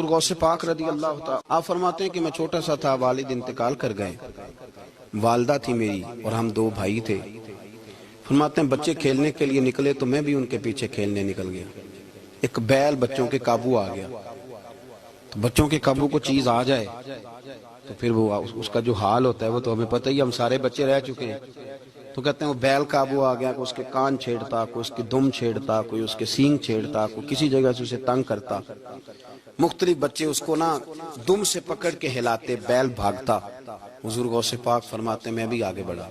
غوث پاک رضی اللہ تعالی آپ فرماتے ہیں کہ میں چھوٹا سا تھا، والد انتقال کر گئے، والدہ تھی میری اور ہم دو بھائی تھے۔ فرماتے ہیں بچے کھیلنے کے لیے نکلے تو میں بھی ان کے پیچھے کھیلنے نکل گیا۔ ایک بیل بچوں کے قابو آ گیا، تو بچوں کے قابو کو چیز آ جائے تو پھر وہ اس کا جو حال ہوتا ہے وہ تو ہمیں پتہ ہی، ہم سارے بچے رہ چکے ہیں۔ تو کہتے ہیں وہ بیل قابو آ گیا، کوئی اس کے کان چھیڑتا، کوئی اس کی دم چھیڑتا، کوئی اس کے سینگ چھیڑتا، کوئی کسی جگہ سے اسے تنگ کرتا۔ مختلف بچے اس کو نا دم سے پکڑ کے ہلاتے، بیل بھاگتا۔ حضور غوث پاک فرماتے میں بھی آگے بڑھا،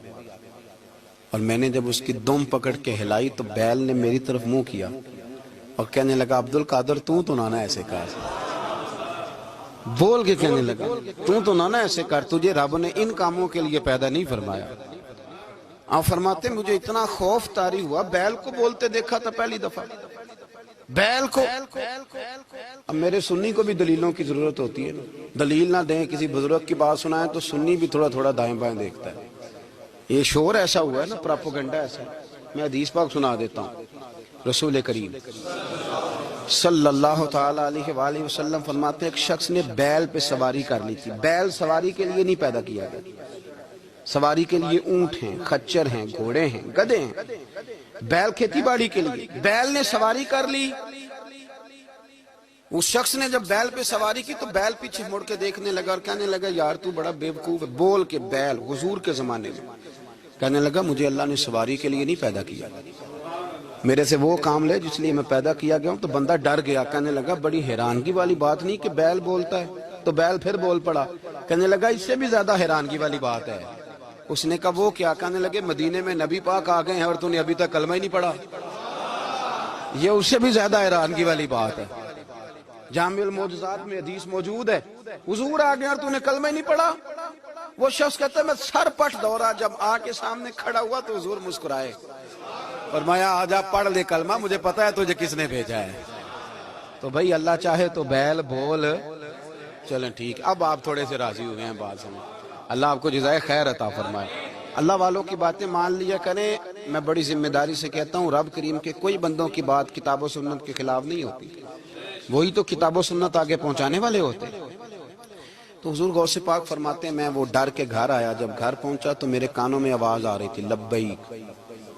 اور میں نے جب اس کی دم پکڑ کے ہلائی تو بیل نے میری طرف منہ کیا اور کہنے لگا عبد القادر تو نانا ایسے کر، بول کے کہنے لگا تو نانا ایسے کر، تجھے رب نے ان کاموں کے لیے پیدا نہیں فرمایا۔ آپ فرماتے مجھے اتنا خوف طاری ہوا، بیل کو بولتے دیکھا تھا پہلی دفعہ، بیل کو۔ اب میرے سنی کو بھی دلیلوں کی ضرورت ہوتی ہے، دلیل نہ دیں، کسی بزرگ کی بات سنائیں تو سنی بھی تھوڑا تھوڑا دائیں بائیں دیکھتا ہے۔ یہ شور ایسا ہوا ہے نا، پراپوگنڈا ایسا ہے۔ میں حدیث پاک سنا دیتا ہوں۔ رسول کریم صلی اللہ تعالی علیہ وآلہ وسلم فرماتے ہیں ایک شخص نے بیل پہ سواری کر لی تھی۔ بیل سواری کے لیے نہیں پیدا کیا گیا، سواری کے لیے اونٹ ہیں، خچر ہیں، گھوڑے ہیں، گدھے ہیں، بیل کھیتی باڑی کے لیے۔ بیل نے سواری کر لی، اس شخص نے جب بیل پہ سواری کی تو بیل پیچھے مڑ کے دیکھنے لگا اور کہنے لگا یار تو بڑا بیوقوف ہے، بول کے بیل حضور کے زمانے میں کہنے لگا مجھے اللہ نے سواری کے لیے نہیں پیدا کیا، میرے سے وہ کام لے جس لیے میں پیدا کیا گیا ہوں۔ تو بندہ ڈر گیا، کہنے لگا بڑی حیرانگی والی بات نہیں کہ بیل بولتا ہے، تو بیل پھر بول پڑا۔ کہنے لگا اس سے بھی زیادہ حیرانگی والی بات ہے۔ اس نے کہا وہ کیا؟ کہنے لگے مدینے میں نبی پاک آ گئے ہیں اور تو نے ابھی تک کلمہ ہی نہیں پڑھا، یہ اس سے بھی زیادہ حیرانگی والی بات ہے۔ جامع المعجزات میں حدیث موجود ہے، حضور آ گئے اور تو نے کلمہ ہی نہیں پڑھا۔ وہ شخص کہتا ہے میں سر پٹ دورا، جب آ کے سامنے کھڑا ہوا تو حضور مسکرائے، فرمایا آجا پڑھ لے کلمہ، مجھے پتا ہے تجھے کس نے بھیجا ہے۔ تو بھائی اللہ چاہے تو بیل بول، چلیں ٹھیک۔ اب آپ تھوڑے سے راضی ہوئے ہیں بات سمجھ، اللہ آپ کو جزائے خیر عطا فرمائے۔ اللہ والوں کی باتیں مان لیا کریں۔ میں بڑی ذمہ داری سے کہتا ہوں رب کریم کے کوئی بندوں کی بات کتاب و سنت کے خلاف نہیں ہوتی، وہی تو کتاب و سنت آگے پہنچانے والے ہوتے۔ تو حضور غوث پاک فرماتے ہیں میں وہ ڈر کے گھر آیا، جب گھر پہنچا تو میرے کانوں میں آواز آ رہی تھی لبیک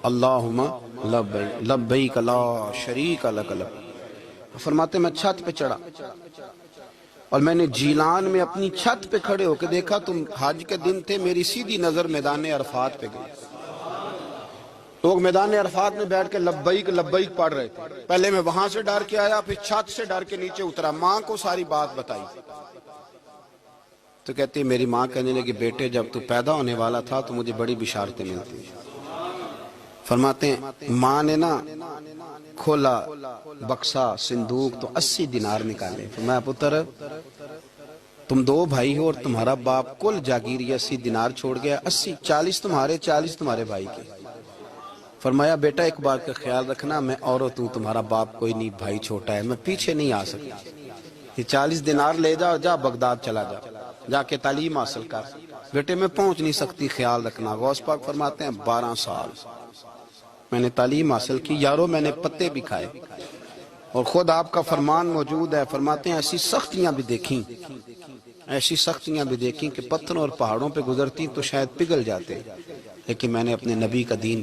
اللہم لبیک لبیک لا شریک لک لبیک۔ فرماتے ہیں میں چھت پہ چڑھا اور میں نے جیلان میں اپنی چھت پہ کھڑے ہو کے دیکھا، تم حج کے دن تھے، میری سیدھی نظر میدان عرفات پہ گئی۔ لوگ میدان عرفات میں بیٹھ کے لبیک لبیک پڑھ رہے تھے۔ پہلے میں وہاں سے ڈر کے آیا، پھر چھت سے ڈر کے نیچے اترا، ماں کو ساری بات بتائی تو کہتی میری ماں کہنے لگی بیٹے جب تو پیدا ہونے والا تھا تو مجھے بڑی بشارتیں ملتی۔ فرماتے ہیں ماں نے نا کھولا بکسا صندوق تو 80 دینار نکالے، فرمایا پتر تم دو بھائی ہو اور تمہارا باپ کل جاگیر 80 دینار چھوڑ گیا، 80 40 تمہارے 40 تمہارے بھائی کے۔ فرمایا بیٹا ایک بات کا خیال رکھنا، میں عورت ہوں، تمہارا باپ کوئی نہیں، بھائی چھوٹا ہے، میں پیچھے نہیں آ سکتا، یہ 40 دینار لے جا، جا بغداد چلا جا، جا کے تعلیم حاصل کر، بیٹے میں پہنچ نہیں سکتی، خیال رکھنا۔ غوث پاک فرماتے ہیں 12 سال میں نے تعلیم حاصل کی یارو، میں نے پتے بھی کھائے، اور خود آپ کا فرمان موجود ہے، فرماتے ہیں ایسی سختیاں بھی دیکھیں، ایسی سختیاں بھی دیکھیں کہ پتھروں اور پہاڑوں پہ گزرتی تو شاید پگھل جاتے، لیکن میں نے اپنے نبی کا دین